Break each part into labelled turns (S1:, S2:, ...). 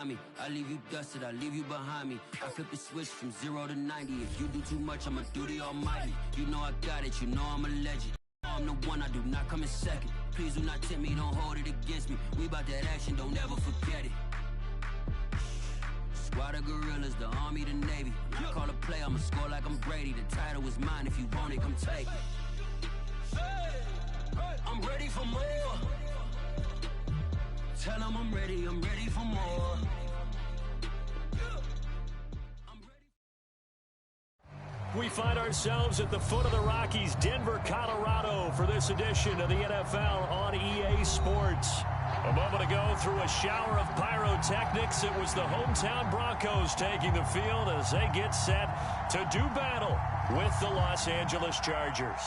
S1: I leave you dusted, I leave you behind me. I flip the switch from 0 to 90. If you do too much, I'ma do the almighty. You know I got it, you know I'm a legend. I'm the one, I do not come in second. Please do not tempt me, don't hold it against me. We about that action, don't ever forget it. Squad of gorillas, the army, the navy. When I call a play, I'ma score like I'm Brady. The title is mine, if you want it, come take it. I'm ready for more. Tell them I'm ready for more.
S2: We find ourselves at the foot of the Rockies, Denver, Colorado, for this edition of the NFL on EA Sports. A moment ago, through a shower of pyrotechnics, it was the hometown Broncos taking the field as they get set to do battle with the Los Angeles Chargers.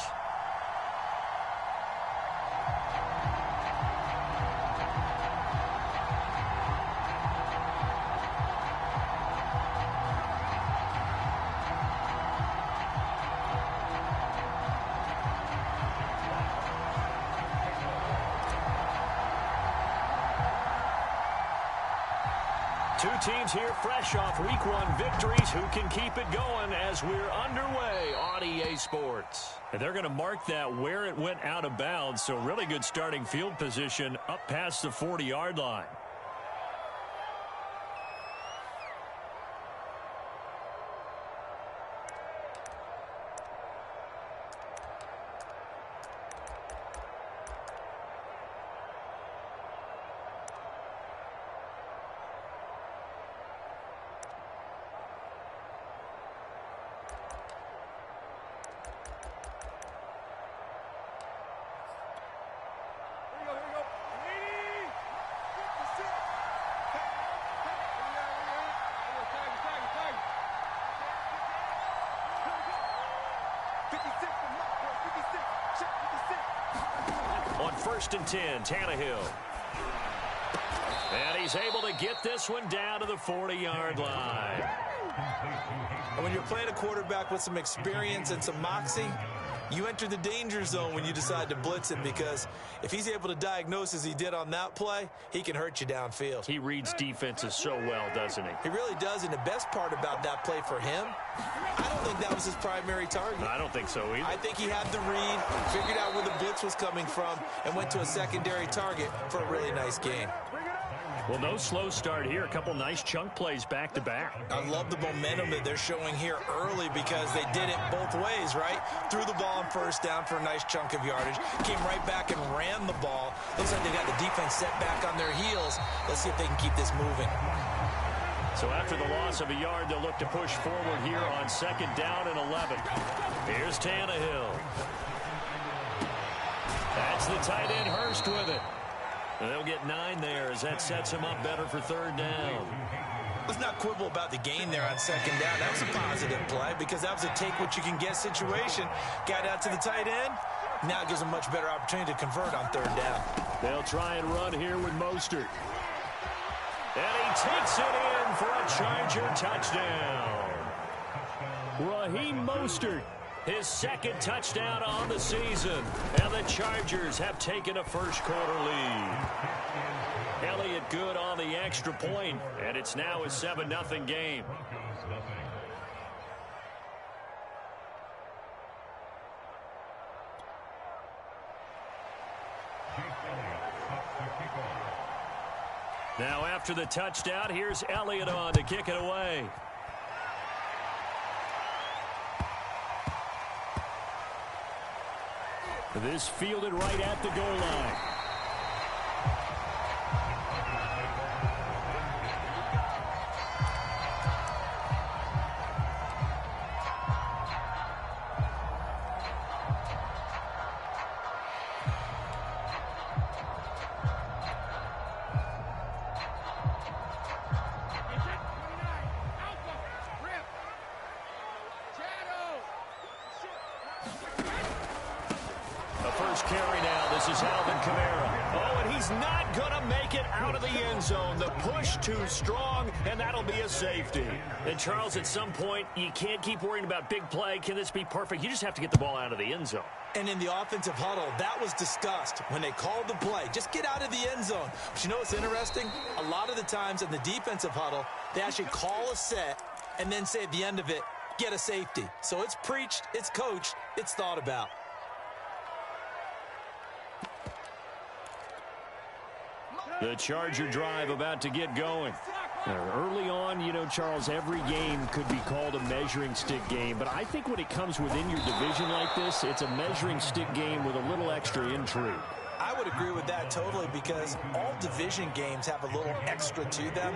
S2: Two teams here fresh off Week 1 victories. Who can keep it going as we're underway on EA Sports? And they're going to mark that where it went out of bounds, so really good starting field position up past the 40-yard line. On 1st and 10, Tannehill. And he's able to get this one down to the 40-yard line.
S3: And when you're playing a quarterback with some experience and some moxie, you enter the danger zone when you decide to blitz him, because if he's able to diagnose as he did on that play, he can hurt you downfield.
S2: He reads defenses so well, doesn't he?
S3: He really does, and the best part about that play for him, I don't think that was his primary target.
S2: I don't think so either.
S3: I think he had the read, figured out where the blitz was coming from, and went to a secondary target for a really nice gain.
S2: Well, no slow start here. A couple nice chunk plays back-to-back.
S3: I love the momentum that they're showing here early, because they did it both ways, right? Threw the ball on 1st down for a nice chunk of yardage, came right back and ran the ball. Looks like they got the defense set back on their heels. Let's see if they can keep this moving.
S2: So after the loss of a yard, they'll look to push forward here on 2nd down and 11. Here's Tannehill. That's the tight end, Hurst, with it. And they'll get 9 there as that sets him up better for 3rd down.
S3: Let's not quibble about the gain there on 2nd down. That was a positive play, because that was a take-what-you-can-get situation. Got out to the tight end. Now it gives them a much better opportunity to convert on 3rd down.
S2: They'll try and run here with Mostert. And he takes it in for a Charger touchdown. Raheem Mostert, his 2nd touchdown on the season. And the Chargers have taken a first-quarter lead. Elliott good on the extra point, and it's now a 7-0 game. Now after the touchdown, here's Elliott on to kick it away. This fielded right at the goal line. Carry now. This is Alvin Kamara. Oh, and he's not going to make it out of the end zone. The push too strong, and that'll be a safety.
S4: And, Charles, at some point, you can't keep worrying about big play. Can this be perfect? You just have to get the ball out of the end zone.
S3: And in the offensive huddle, that was discussed when they called the play. Just get out of the end zone. But you know what's interesting? A lot of the times in the defensive huddle, they actually call a set and then say at the end of it, get a safety. So it's preached, it's coached, it's thought about.
S2: The Charger drive about to get going.
S4: Early on, you know, Charles, every game could be called a measuring stick game. But I think when it comes within your division like this, it's a measuring stick game with a little extra intrigue.
S3: I would agree with that totally because all division games have a little extra to them.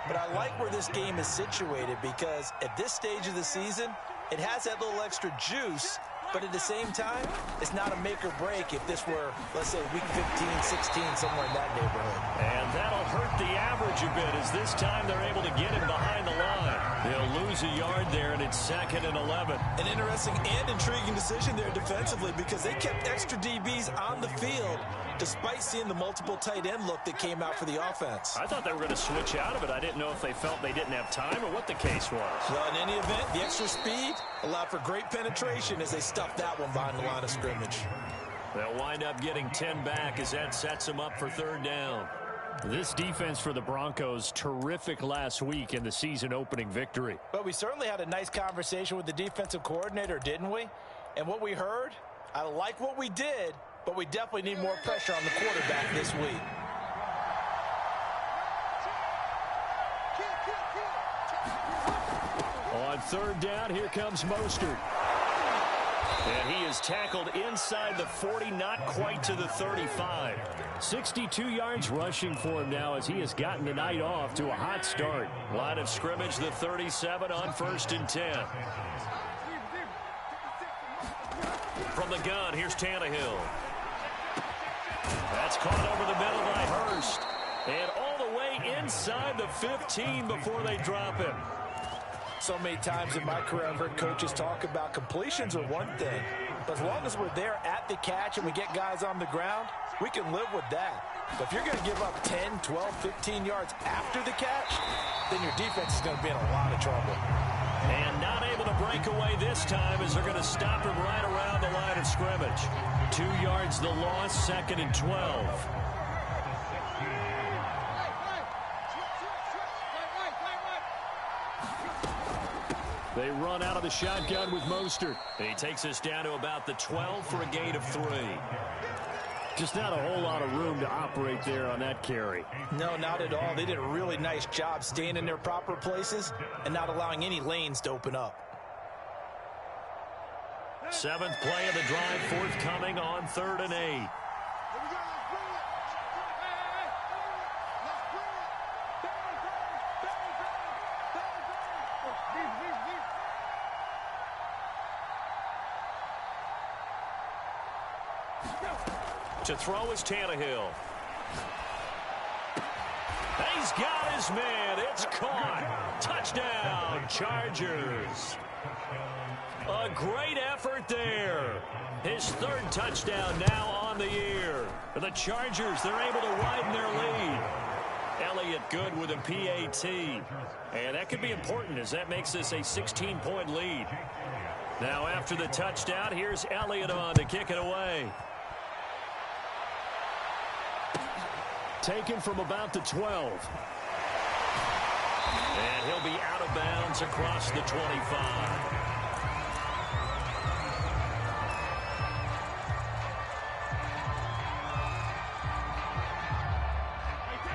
S3: But I like where this game is situated because at this stage of the season, it has that little extra juice. But at the same time, it's not a make or break if this were, let's say, week 15, 16, somewhere in that neighborhood.
S2: And that'll hurt the average a bit as this time they're able to get him behind the line. They'll lose a yard there, and it's 2nd and 11.
S3: An interesting and intriguing decision there defensively because they kept extra DBs on the field despite seeing the multiple tight end look that came out for the offense.
S4: I thought they were going to switch out of it. I didn't know if they felt they didn't have time or what the case was.
S3: Well, in any event, the extra speed allowed for great penetration as they stuffed that one behind the line of scrimmage.
S2: They'll wind up getting 10 back as that sets them up for 3rd down.
S4: This defense for the Broncos, terrific last week in the season-opening victory.
S3: But we certainly had a nice conversation with the defensive coordinator, didn't we? And what we heard, I like what we did, but we definitely need more pressure on the quarterback this week.
S2: On 3rd down, here comes Mostert. And he is tackled inside the 40, not quite to the 35.
S4: 62 yards rushing for him now as he has gotten the night off to a hot start.
S2: Line of scrimmage, the 37 on 1st and 10. From the gun, here's Tannehill. That's caught over the middle by Hurst. And all the way inside the 15 before they drop him.
S3: So many times in my career, I've heard coaches talk about completions are one thing. But as long as we're there at the catch and we get guys on the ground, we can live with that. But if you're going to give up 10, 12, 15 yards after the catch, then your defense is going to be in a lot of trouble.
S2: And not able to break away this time as they're going to stop him right around the line of scrimmage. 2 yards the loss, 2nd and 12. They run out of the shotgun with Mostert. He takes us down to about the 12 for a gain of 3.
S4: Just not a whole lot of room to operate there on that carry.
S3: No, not at all. They did a really nice job staying in their proper places and not allowing any lanes to open up.
S2: 7th play of the drive forthcoming on 3rd and 8. To throw is Tannehill. He's got his man. It's caught. Touchdown, Chargers. A great effort there. His 3rd touchdown now on the year. For the Chargers, they're able to widen their lead. Elliott good with a PAT. And that could be important as that makes this a 16-point lead. Now after the touchdown, here's Elliott on to kick it away.
S4: Taken from about the 12.
S2: And he'll be out of bounds across the 25.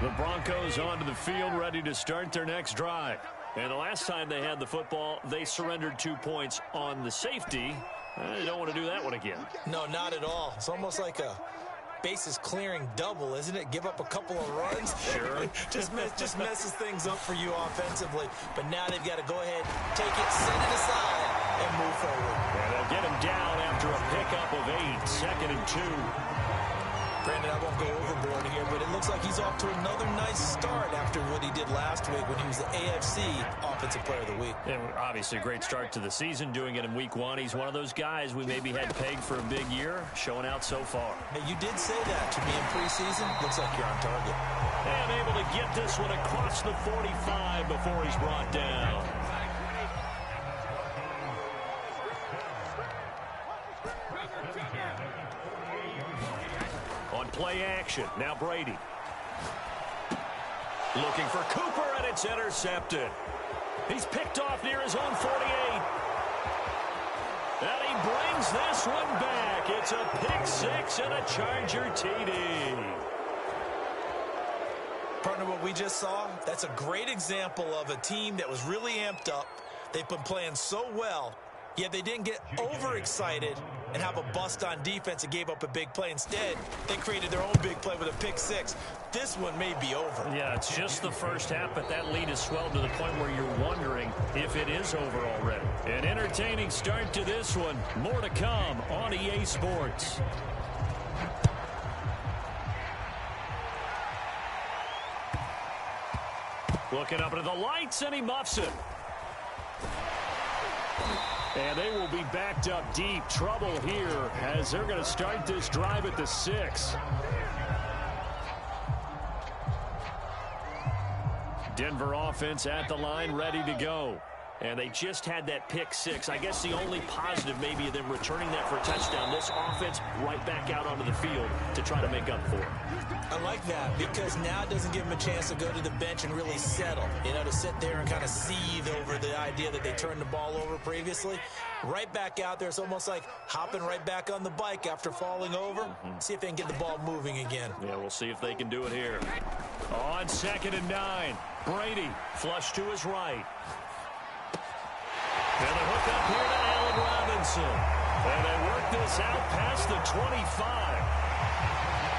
S2: The Broncos onto the field ready to start their next drive. And the last time they had the football, they surrendered 2 points on the safety. They don't want to do that one again.
S3: No, not at all. It's almost like a bases clearing double, isn't it? Give up a couple of runs.
S2: Sure.
S3: just messes things up for you offensively. But now they've got to go ahead, take it, set it aside, and move forward.
S2: And they'll get him down after a pickup of 8, 2nd and 2.
S3: Granted, I won't go overboard here, but it looks like he's off to another nice start after what he did last week when he was the AFC Offensive Player of the Week.
S4: Yeah, obviously a great start to the season, doing it in week 1. He's one of those guys we maybe had pegged for a big year, showing out so far.
S3: Hey, you did say that to me in preseason. Looks like you're on target.
S2: And able to get this one across the 45 before he's brought down. On play action, now Brady. Looking for Cooper, and it's intercepted. He's picked off near his own 48. And he brings this one back. It's a pick six and a Charger TD.
S3: Partner, what we just saw, that's a great example of a team that was really amped up. They've been playing so well, yet they didn't get overexcited and have a bust on defense and gave up a big play. Instead, they created their own big play with a pick six. This one may be over.
S2: Yeah, it's just the first half, but that lead has swelled to the point where you're wondering if it is over already. An entertaining start to this one. More to come on EA Sports. Looking up into the lights, and he muffs it. And they will be backed up deep. Trouble here as they're going to start this drive at the 6. Denver offense at the line, ready to go. And they just had that pick six. I guess the only positive maybe of them returning that for a touchdown. This offense right back out onto the field to try to make up for it.
S3: I like that because now it doesn't give them a chance to go to the bench and really settle. You know, to sit there and kind of seethe over the idea that they turned the ball over previously. Right back out there. It's almost like hopping right back on the bike after falling over. See if they can get the ball moving again.
S2: Yeah, we'll see if they can do it here. On 2nd and 9, Brady flush to his right. And the hook up here to Allen Robinson. And they work this out past the 25.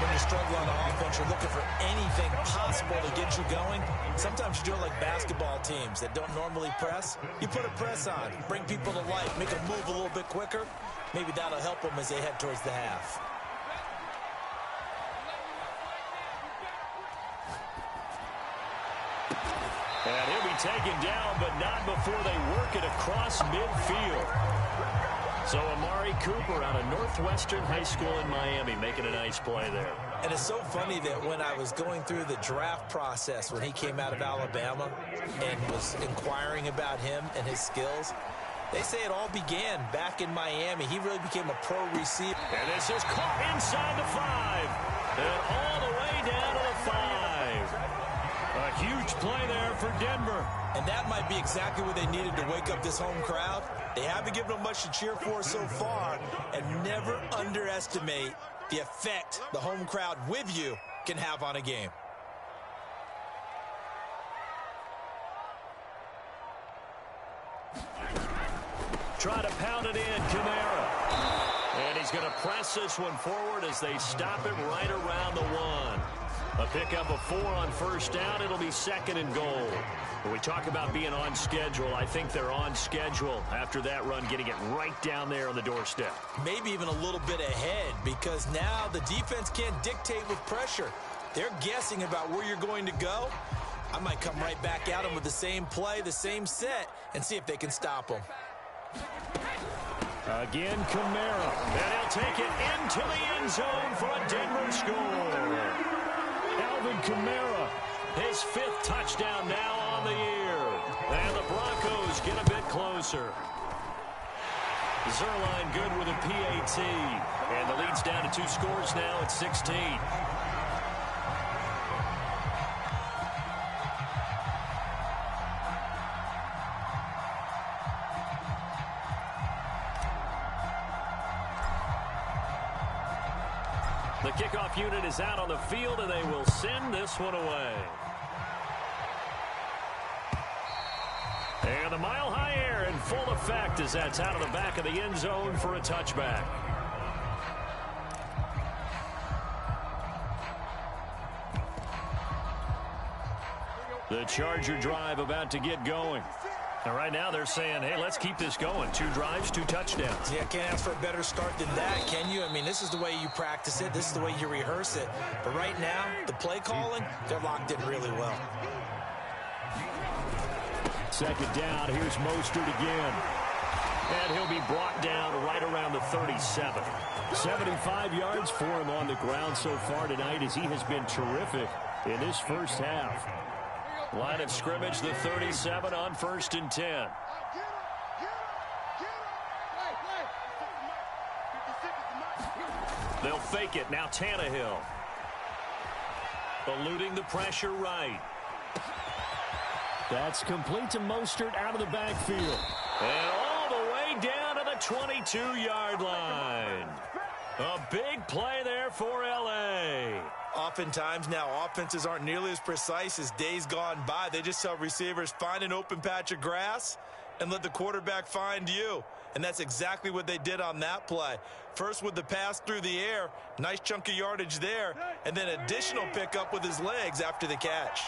S3: When you struggle on offense, you're looking for anything possible to get you going. Sometimes you do it like basketball teams that don't normally press. You put a press on, bring people to life, make them move a little bit quicker. Maybe that'll help them as they head towards the half.
S2: And he'll be taken down, but not before they work it across midfield. So Amari Cooper out of Northwestern High School in Miami making a nice play there.
S3: And it's so funny that when I was going through the draft process when he came out of Alabama and was inquiring about him and his skills, they say it all began back in Miami. He really became a pro receiver.
S2: And this is caught inside the 5. And all the way down to the 5. A huge play there for Denver.
S3: And that might be exactly what they needed to wake up this home crowd. They haven't given them much to cheer for so far. And never underestimate the effect the home crowd with you can have on a game.
S2: Try to pound it in, Kamara. And he's going to press this one forward as they stop it right around the 1. A pickup of 4 on first down. It'll be 2nd and goal. When we talk about being on schedule, I think they're on schedule after that run, getting it right down there on the doorstep.
S3: Maybe even a little bit ahead because now the defense can't dictate with pressure. They're guessing about where you're going to go. I might come right back at them with the same play, the same set, and see if they can stop them.
S2: Again, Kamara. And he'll take it into the end zone for a Denver score. Alvin Kamara, his 5th touchdown now on the year. And the Broncos get a bit closer. Zuerlein good with a PAT. And the lead's down to 2 scores now at 16. The kickoff unit is out on the field, and they will send this one away. And the Mile High Air in full effect as that's out of the back of the end zone for a touchback. The Charger drive about to get going. And right now they're saying, hey, let's keep this going. 2 drives, 2 touchdowns.
S3: Yeah, can't ask for a better start than that, can you? I mean, this is the way you practice it. This is the way you rehearse it. But right now, the play calling, they're locked in really well.
S4: Second down, here's Mostert again.
S2: And he'll be brought down right around the 37.
S4: 75 yards for him on the ground so far tonight as he has been terrific in this first half.
S2: Line of scrimmage, the 37 on 1st and 10. They'll fake it. Now Tannehill. Eluding the pressure right.
S4: That's complete to Mostert out of the backfield.
S2: And all the way down to the 22-yard line. A big play there for L.A.
S3: Oftentimes now, offenses aren't nearly as precise as days gone by. They just tell receivers, find an open patch of grass and let the quarterback find you. And that's exactly what they did on that play. First with the pass through the air, nice chunk of yardage there, and then additional pickup with his legs after the catch.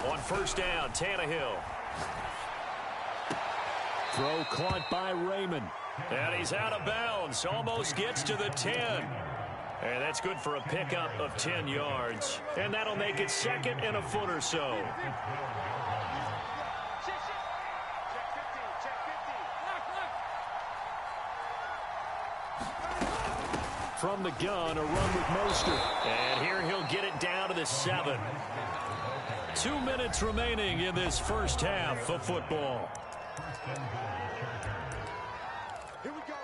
S2: On 1st down, Tannehill.
S4: Throw caught by Raymond.
S2: And he's out of bounds. Almost gets to the 10. And that's good for a pickup of 10 yards. And that'll make it 2nd and a foot or so.
S4: From the gun, a run with Mostert.
S2: And here he'll get it down to the 7. 2 minutes remaining in this first half of football.
S5: Here we go.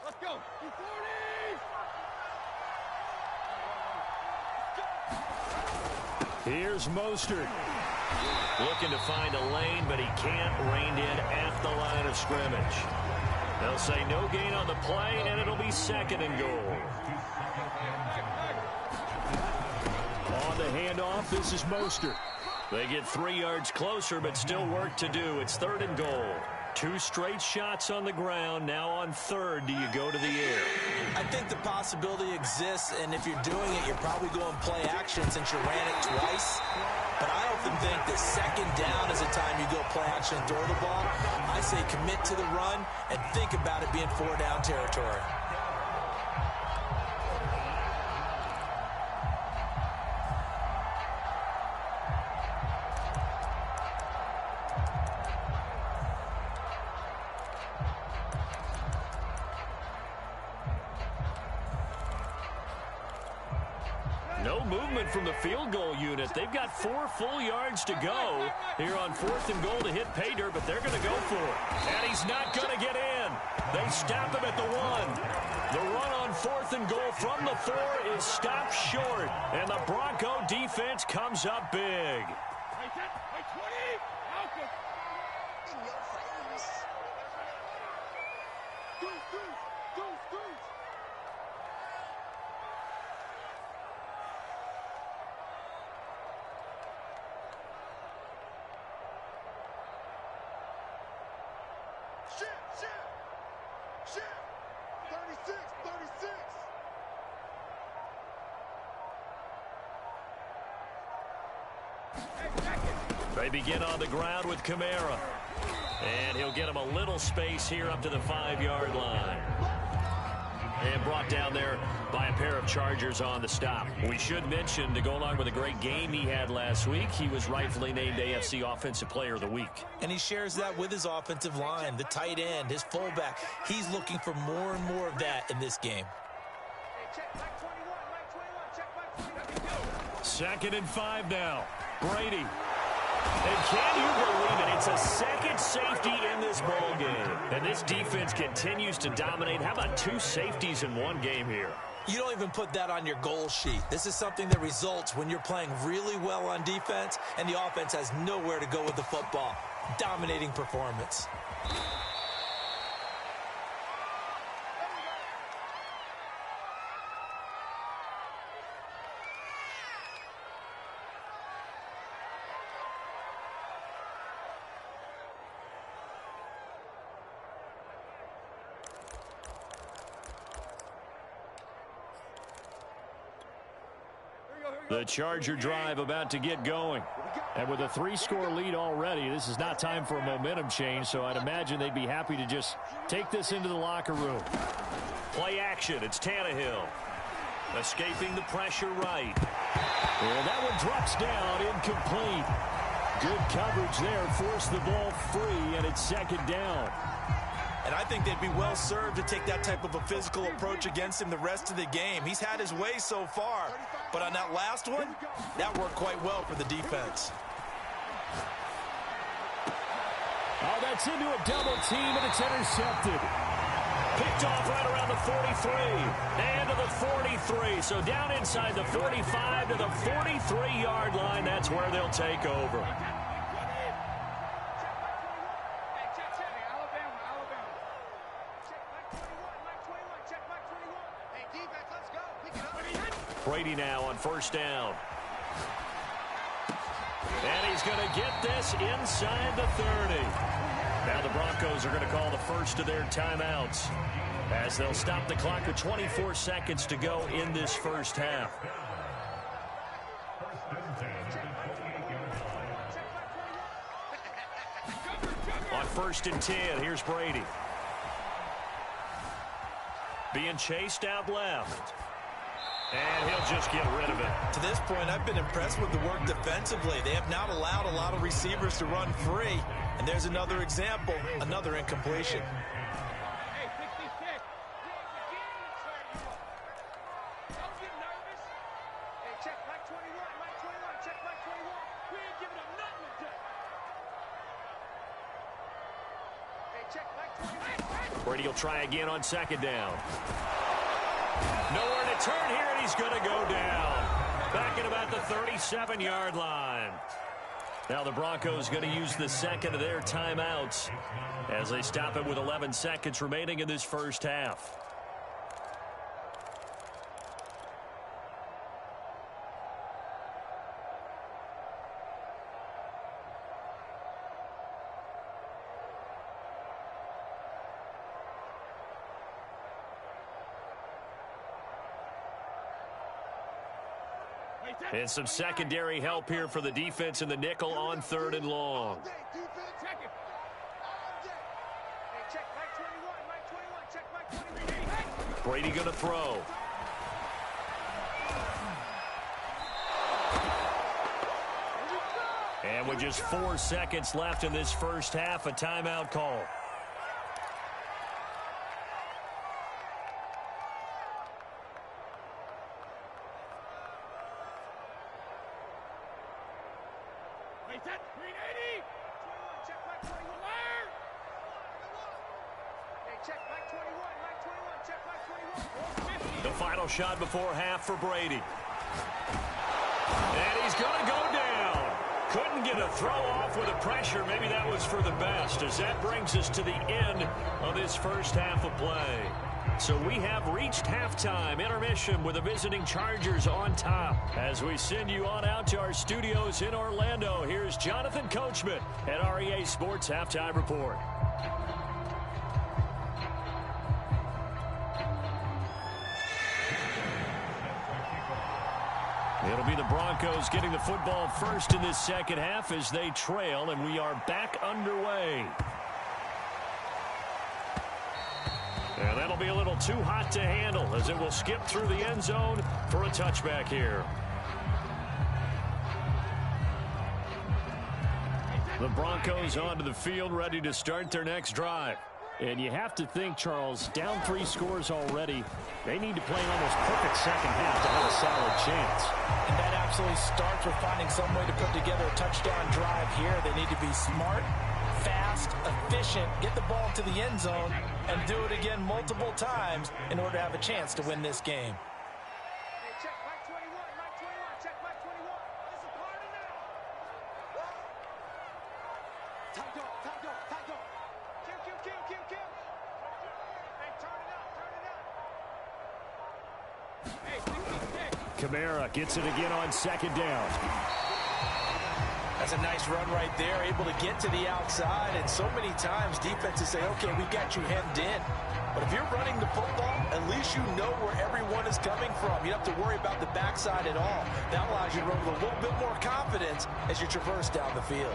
S5: Let's go. 240.
S4: Here's Mostert.
S2: Looking to find a lane, but he can't rein in at the line of scrimmage. They'll say no gain on the play, and it'll be 2nd and goal.
S4: On the handoff, this is Mostert.
S2: They get 3 yards closer, but still work to do. It's 3rd and goal. 2 straight shots on the ground. Now on 3rd, do you go to the air?
S3: I think the possibility exists, and if you're doing it, you're probably going play action since you ran it twice. But I often think that 2nd down is the time you go play action and throw the ball. I say commit to the run and think about it being 4-down territory.
S2: No movement from the field goal unit. They've got 4 full yards to go here on 4th and goal to hit pay dirt, but they're going to go for it. And he's not going to get in. They stop him at the 1. The run on 4th and goal from the 4 is stopped short, and the Bronco defense comes up big.
S5: Shit. 36.
S2: They begin on the ground with Kamara. And he'll get him a little space here up to the 5-yard line. And brought down there by a pair of Chargers on the stop. We should mention, to go along with a great game he had last week, he was rightfully named AFC Offensive Player of the Week.
S3: And he shares that with his offensive line, the tight end, his fullback. He's looking for more and more of that in this game.
S2: 2nd and 5 now. Brady. And can you believe it? It's a second safety in this ball game. And this defense continues to dominate. How about 2 safeties in one game here?
S3: You don't even put that on your goal sheet. This is something that results when you're playing really well on defense and the offense has nowhere to go with the football. Dominating performance.
S4: The Charger drive about to get going. And with a 3-score lead already, this is not time for a momentum change, so I'd imagine they'd be happy to just take this into the locker room.
S2: Play action. It's Tannehill. Escaping the pressure right.
S4: And that one drops down, incomplete. Good coverage there, forced the ball free, and it's second down.
S3: And I think they'd be well served to take that type of a physical approach against him the rest of the game. He's had his way so far, but on that last one, that worked quite well for the defense.
S4: Oh, that's into a double team, and it's intercepted.
S2: Picked off right around the 43 and to the 43. So down inside the 45 to the 43-yard line. That's where they'll take over. Brady now on first down. And he's going to get this inside the 30. Now the Broncos are going to call the first of their timeouts as they'll stop the clock with 24 seconds to go in this first half. On 1st and 10, here's Brady. Being chased out left. And he'll just get rid of it.
S3: To this point, I've been impressed with the work defensively. They have not allowed a lot of receivers to run free. And there's another example, another incompletion.
S2: Brady will try again on second down. Nowhere to turn here, and he's going to go down. Back at about the 37-yard line. Now the Broncos going to use the second of their timeouts as they stop it with 11 seconds remaining in this first half. And some secondary help here for the defense in the nickel on 3rd and long. Brady going to throw. And with just 4 seconds left in this first half, a timeout call. The final shot before half for Brady. And he's going to go down. Couldn't get a throw off with the pressure. Maybe that was for the best, as that brings us to the end of this first half of play. So we have reached halftime intermission with the visiting Chargers on top. As we send you on out to our studios in Orlando, here's Jonathan Coachman at REA Sports Halftime Report. It'll be the Broncos getting the football first in this second half as they trail, and we are back underway. And that'll be a little too hot to handle as it will skip through the end zone for a touchback here. The Broncos onto the field, ready to start their next drive.
S4: And you have to think, Charles, down 3 scores already. They need to play an almost perfect second half to have a solid chance.
S3: And that absolutely starts with finding some way to put together a touchdown drive here. They need to be smart, fast, efficient, get the ball to the end zone, and do it again multiple times in order to have a chance to win this game.
S4: Kamara gets it again on second down.
S3: That's a nice run right there, able to get to the outside, and so many times defenses say, okay, we got you hemmed in. But if you're running the football, at least you know where everyone is coming from. You don't have to worry about the backside at all. That allows you to run with a little bit more confidence as you traverse down the field.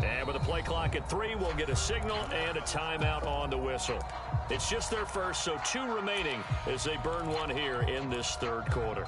S2: And with the play clock at 3, we'll get a signal and a timeout on the whistle. It's just their first, so 2 remaining as they burn one here in this third quarter.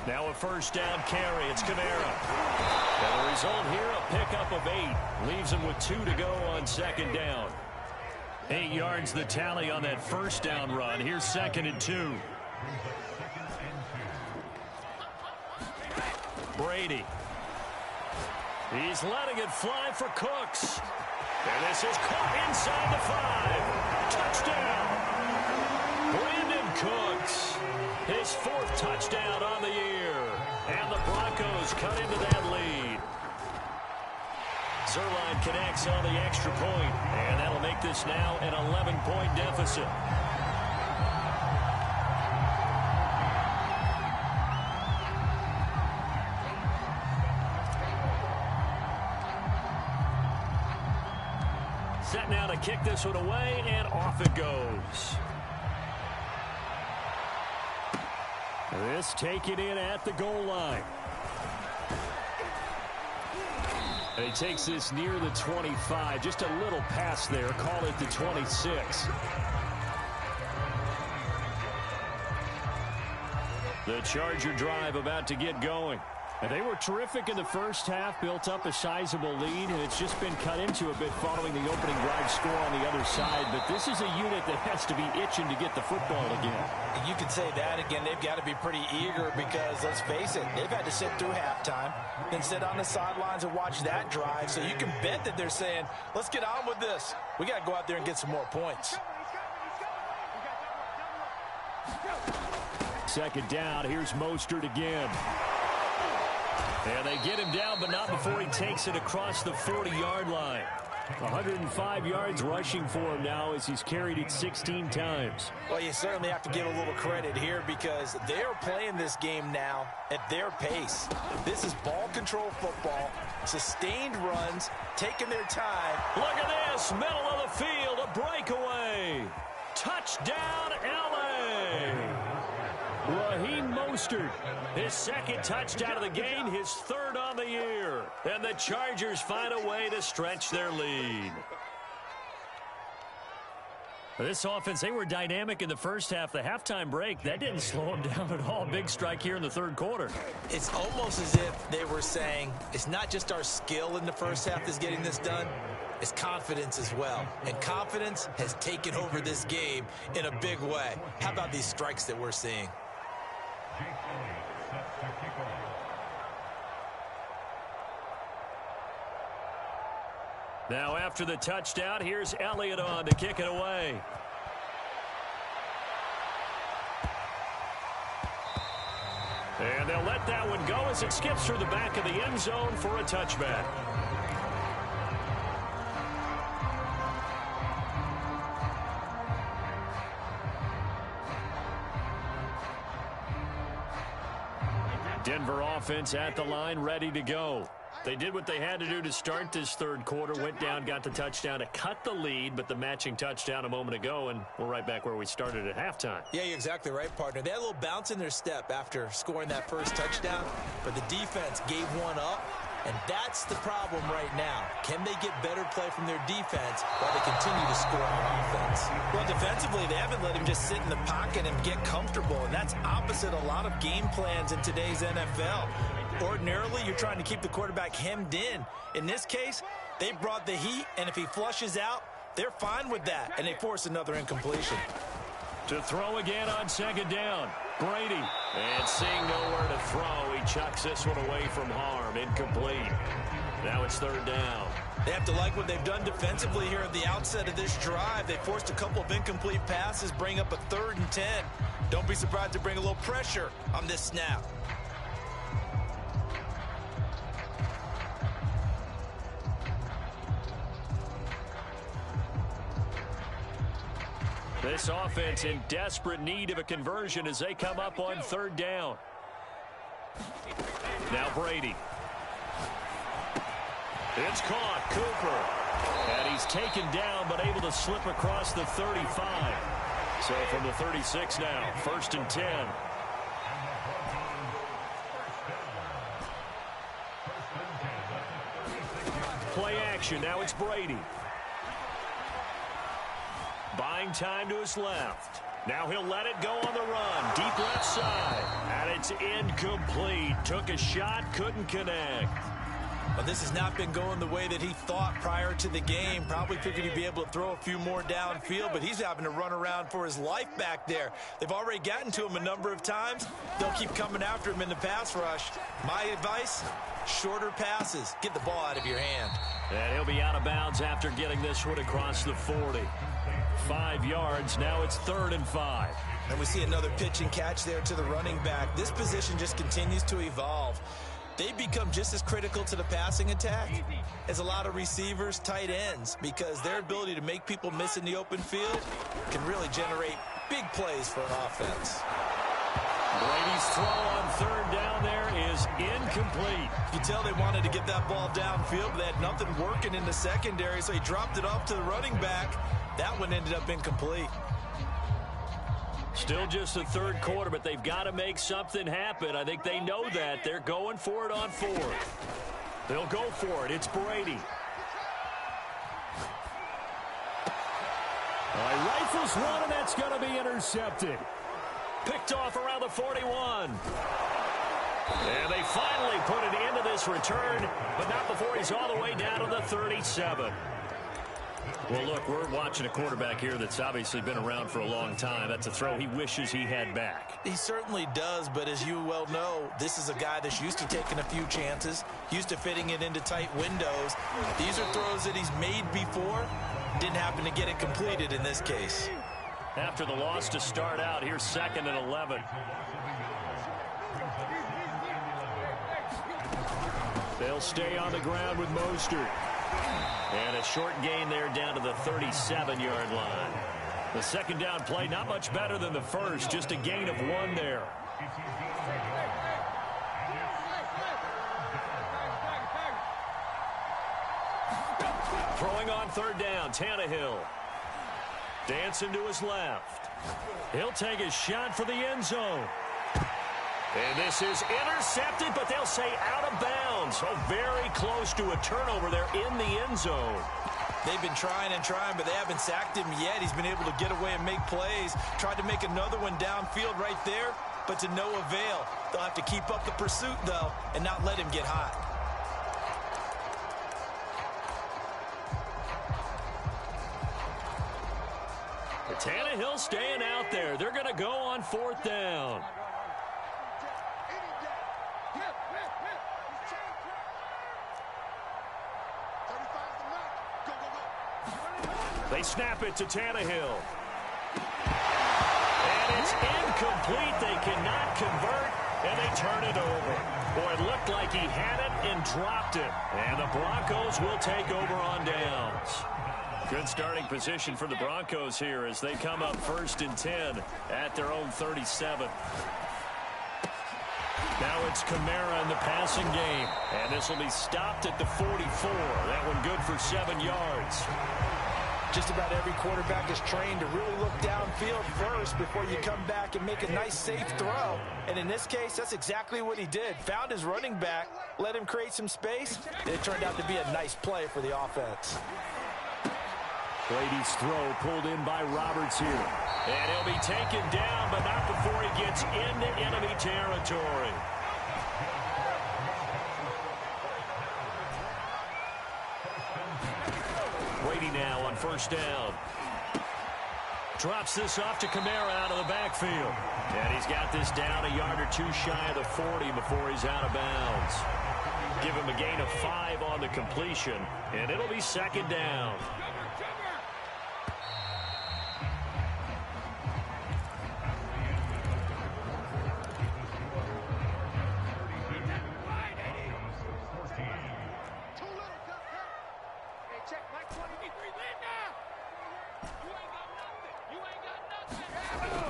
S2: Now a first down carry. It's Kamara. And the result here, a pickup of 8. Leaves him with 2 to go on second down. 8 yards the tally on that first down run. Here's 2nd and 2. Brady. He's letting it fly for Cooks. And this is caught inside the 5. Touchdown. Brandon Cooks. His 4th touchdown on the year. And the Broncos cut into that lead. Zuerlein connects on the extra point. And that'll make this now an 11-point deficit. Set now to kick this one away, and off it goes. This taken in at the goal line. And he takes this near the 25. Just a little pass there. Call it the 26. The Charger drive about to get going. And they were terrific in the first half, built up a sizable lead, and it's just been cut into a bit following the opening drive score on the other side. But this is a unit that has to be itching to get the football again.
S3: You could say that again. They've got to be pretty eager because, let's face it, they've had to sit through halftime, then sit on the sidelines and watch that drive. So you can bet that they're saying, let's get on with this. We got to go out there and get some more points.
S2: Second down. Here's Mostert again. And they get him down, but not before he takes it across the 40-yard line. 105 yards rushing for him now as he's carried it 16 times.
S3: Well, you certainly have to give a little credit here because they're playing this game now at their pace. This is ball control football, sustained runs, taking their time.
S2: Look at this, middle of the field, a breakaway. Touchdown, L.A. Raheem Mostert, his 2nd touchdown of the game, his 3rd on the year. And the Chargers find a way to stretch their lead. This offense, they were dynamic in the first half. The halftime break, that didn't slow them down at all. Big strike here in the 3rd quarter.
S3: It's almost as if they were saying, it's not just our skill in the first half that's getting this done. It's confidence as well. And confidence has taken over this game in a big way. How about these strikes that we're seeing?
S2: Now after the touchdown, here's Elliott on to kick it away. And they'll let that one go as it skips through the back of the end zone for a touchback. Denver offense at the line, ready to go.
S4: They did what they had to do to start this third quarter, went down, got the touchdown to cut the lead, but the matching touchdown a moment ago, and we're right back where we started at halftime.
S3: Yeah, you're exactly right, partner. They had a little bounce in their step after scoring that first touchdown, but the defense gave one up, and that's the problem right now. Can they get better play from their defense while they continue to score on offense? Well, defensively, they haven't let him just sit in the pocket and get comfortable, and that's opposite a lot of game plans in today's NFL. Ordinarily, you're trying to keep the quarterback hemmed in. In this case, they brought the heat, and if he flushes out, they're fine with that, and they force another incompletion.
S4: To throw again on second down, Brady. And seeing nowhere to throw, he chucks this one away from harm. Incomplete. Now it's third down.
S3: They have to like what they've done defensively here at the outset of this drive. They forced a couple of incomplete passes, bring up a 3rd and 10. Don't be surprised to bring a little pressure on this snap.
S4: This offense in desperate need of a conversion as they come up on third down. Now Brady. It's caught. Cooper. And he's taken down but able to slip across the 35. So from the 36 now, 1st and 10. Play action. Now it's Brady. Buying time to his left. Now he'll let it go on the run. Deep left side. And it's incomplete. Took a shot, couldn't connect.
S3: But this has not been going the way that he thought prior to the game. Probably figured he'd be able to throw a few more downfield, but he's having to run around for his life back there. They've already gotten to him a number of times. They'll keep coming after him in the pass rush. My advice, shorter passes. Get the ball out of your hand.
S4: And he'll be out of bounds after getting this one across the 40. 5 yards. Now it's 3rd and 5.
S3: And we see another pitch and catch there to the running back. This position just continues to evolve. They become just as critical to the passing attack as a lot of receivers, tight ends, because their ability to make people miss in the open field can really generate big plays for an offense.
S4: Brady's throw on third down there is incomplete.
S3: You tell they wanted to get that ball downfield, but they had nothing working in the secondary, so he dropped it off to the running back. That one ended up incomplete.
S4: Still just the third quarter, but they've got to make something happen. I think they know that. They're going for it on 4th. They'll go for it. It's Brady. Rifles one, and that's going to be intercepted. Picked off around the 41. And they finally put it into this return, but not before he's all the way down to the 37. Well, look, we're watching a quarterback here that's obviously been around for a long time. That's a throw he wishes he had back.
S3: He certainly does, but as you well know, this is a guy that's used to taking a few chances, used to fitting it into tight windows. These are throws that he's made before. Didn't happen to get it completed in this case.
S4: After the loss to start out, here's 2nd and 11. They'll stay on the ground with Mostert. And a short gain there down to the 37-yard line. The second down play, not much better than the first, just a gain of 1 there. Throwing on third down, Tannehill. Dancing to his left. He'll take a shot for the end zone. And this is intercepted, but they'll say out of bounds. So very close to a turnover there in the end zone.
S3: They've been trying and trying, but they haven't sacked him yet. He's been able to get away and make plays. Tried to make another one downfield right there, but to no avail. They'll have to keep up the pursuit, though, and not let him get hot.
S4: Tannehill staying out there. They're going to go on 4th down. They snap it to Tannehill. And it's incomplete. They cannot convert, and they turn it over. Boy, it looked like he had it and dropped it. And the Broncos will take over on downs. Good starting position for the Broncos here as they come up 1st and 10 at their own 37. Now it's Kamara in the passing game. And this will be stopped at the 44. That one good for 7 yards.
S3: Just about every quarterback is trained to really look downfield first before you come back and make a nice, safe throw. And in this case, that's exactly what he did. Found his running back, let him create some space, and it turned out to be a nice play for the offense.
S4: Brady's throw pulled in by Roberts here. And he'll be taken down, but not before he gets into enemy territory. Brady now on first down. Drops this off to Kamara out of the backfield. And he's got this down a yard or two shy of the 40 before he's out of bounds. Give him a gain of 5 on the completion, and it'll be second down.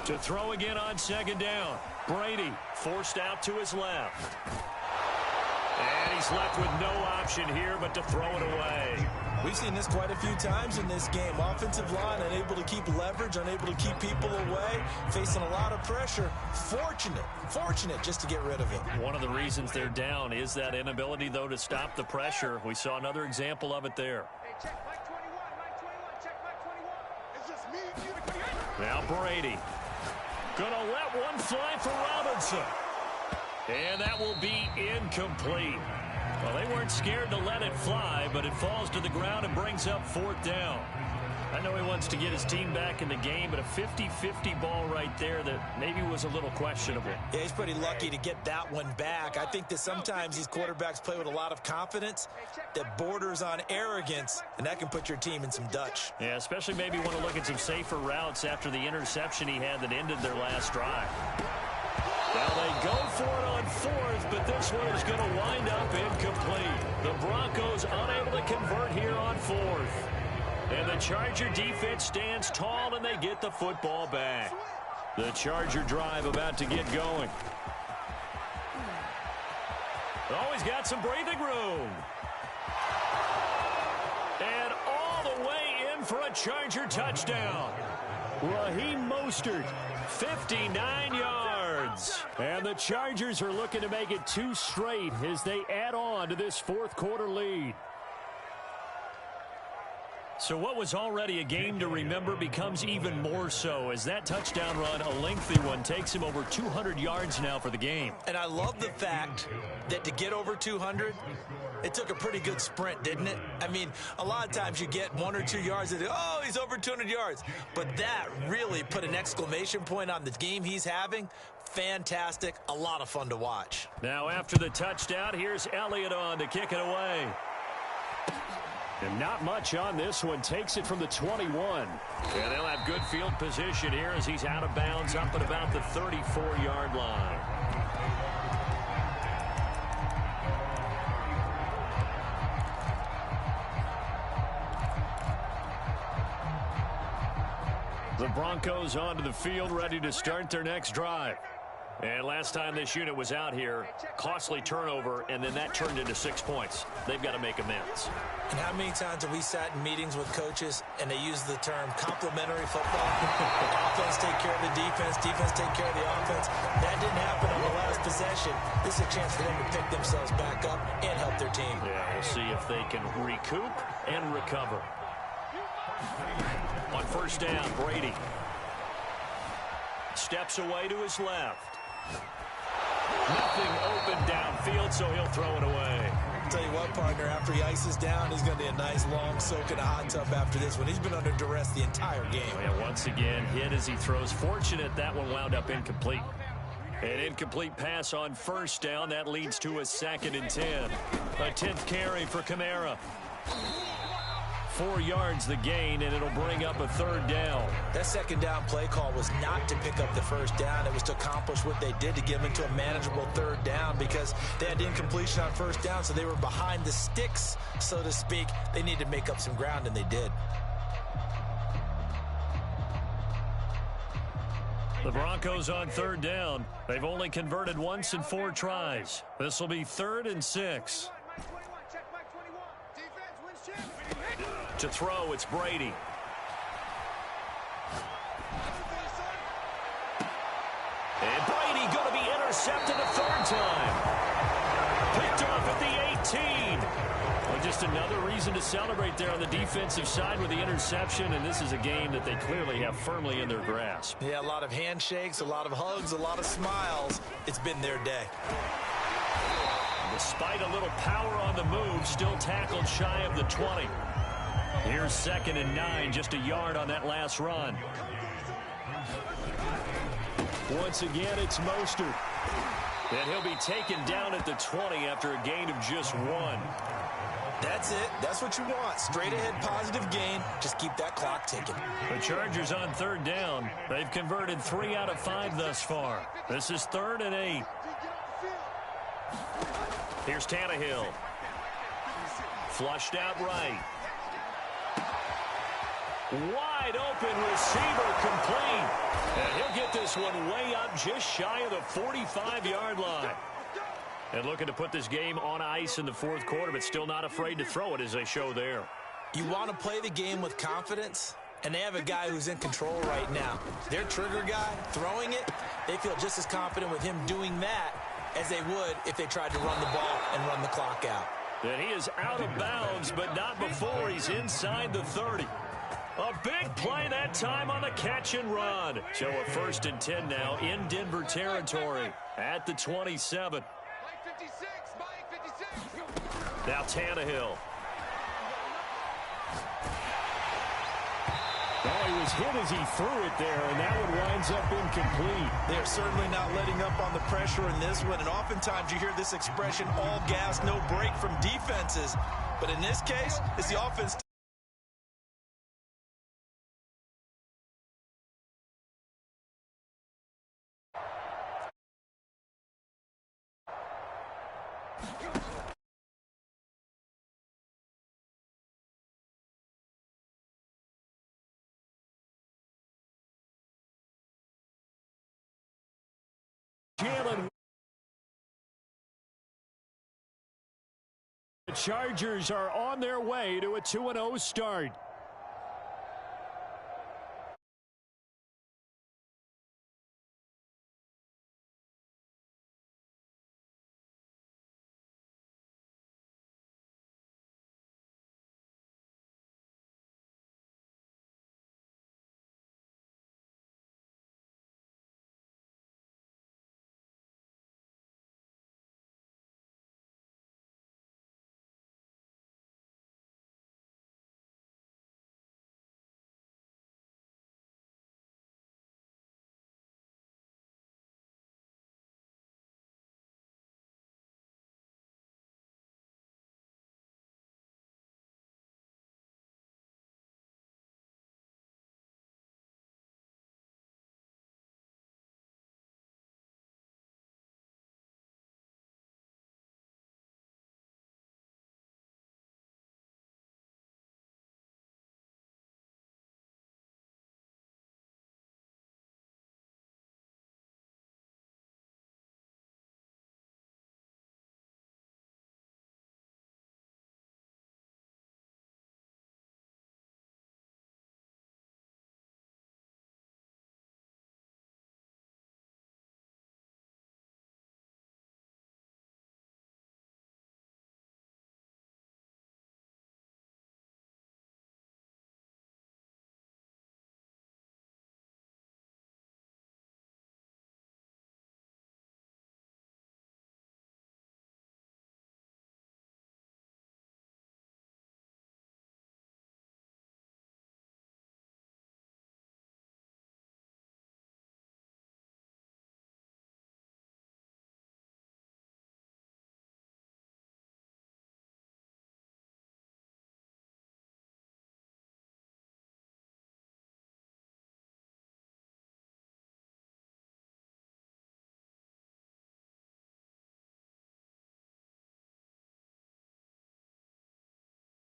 S4: To throw again on second down. Brady forced out to his left. And he's left with no option here but to throw it away.
S3: We've seen this quite a few times in this game. Offensive line unable to keep leverage, unable to keep people away, facing a lot of pressure. Fortunate just to get rid of it.
S4: One of the reasons they're down is that inability, though, to stop the pressure. We saw another example of it there. Now Brady. Gonna let one fly for Robinson. And that will be incomplete. Well, they weren't scared to let it fly, but it falls to the ground and brings up 4th down. I know he wants to get his team back in the game, but a 50-50 ball right there that maybe was a little questionable.
S3: Yeah, he's pretty lucky to get that one back. I think that sometimes these quarterbacks play with a lot of confidence that borders on arrogance, and that can put your team in some Dutch.
S4: Yeah, especially maybe want to look at some safer routes after the interception he had that ended their last drive. Now they go for it on 4th, but this one is going to wind up incomplete. The Broncos unable to convert here on 4th. And the Charger defense stands tall, and they get the football back. The Charger drive about to get going. Always got some breathing room. And all the way in for a Charger touchdown. Raheem Mostert, 59 yards. And the Chargers are looking to make it 2 straight as they add on to this 4th quarter lead. So what was already a game to remember becomes even more so as that touchdown run, a lengthy one, takes him over 200 yards now for the game.
S3: And I love the fact that to get over 200, it took a pretty good sprint, didn't it? I mean, a lot of times you get 1 or 2 yards and, oh, he's over 200 yards. But that really put an exclamation point on the game he's having. Fantastic. A lot of fun to watch.
S4: Now after the touchdown, here's Elliott on to kick it away. And not much on this one. Takes it from the 21. And they'll have good field position here as he's out of bounds up at about the 34-yard line. The Broncos onto the field, ready to start their next drive. And last time this unit was out here, costly turnover, and then that turned into 6 points. They've got to make amends.
S3: And how many times have we sat in meetings with coaches and they use the term complementary football? Offense take care of the defense, defense take care of the offense. That didn't happen on the last possession. This is a chance for them to pick themselves back up and help their team.
S4: Yeah, we'll see if they can recoup and recover. On first down, Brady steps away to his left. Nothing open downfield, so he'll throw it away.
S3: I'll tell you what, partner, after he ices down, he's going to be a nice long soak in a hot tub after this one. He's been under duress the entire game.
S4: Yeah, once again, hit as he throws. Fortunate that one wound up incomplete. An incomplete pass on first down. That leads to a 2nd and 10. A 10th carry for Kamara. 4 yards the gain, and it'll bring up a 3rd down.
S3: That 2nd down play call was not to pick up the 1st down. It was to accomplish what they did to get them into a manageable 3rd down because they had incompletion on 1st down, so they were behind the sticks, so to speak. They needed to make up some ground, and they did.
S4: The Broncos on third down. They've only converted once in 4 tries. This will be 3rd and 6. To throw, it's Brady. And Brady going to be intercepted a 3rd time. Picked off at the 18. Well, just another reason to celebrate there on the defensive side with the interception, and this is a game that they clearly have firmly in their grasp.
S3: Yeah, a lot of handshakes, a lot of hugs, a lot of smiles. It's been their day.
S4: Despite a little power on the move, still tackled shy of the 20. Here's 2nd and 9, just a yard on that last run.
S2: Once again, it's Mostert.
S4: And he'll be taken down at the 20 after a gain of just 1.
S3: That's it. That's what you want. Straight ahead positive gain. Just keep that clock ticking.
S4: The Chargers on 3rd down. They've converted 3 out of 5 thus far. This is 3rd and 8. Here's Tannehill. Flushed out right. Wide open receiver complete. And he'll get this one way up just shy of the 45-yard line. And looking to put this game on ice in the 4th quarter, but still not afraid to throw it as they show there.
S3: You want to play the game with confidence, and they have a guy who's in control right now. Their trigger guy, throwing it, they feel just as confident with him doing that as they would if they tried to run the ball and run the clock out.
S4: And he is out of bounds, but not before he's inside the 30. A big play that time on the catch and run. So a 1st and 10 now in Denver territory at the 27. Now Tannehill.
S2: Well, he was hit as he threw it there, and that one winds up incomplete.
S3: They're certainly not letting up on the pressure in this one, and oftentimes you hear this expression, all gas, no break from defenses. But in this case, it's the offense.
S2: The Chargers are on their way to a 2-0 start.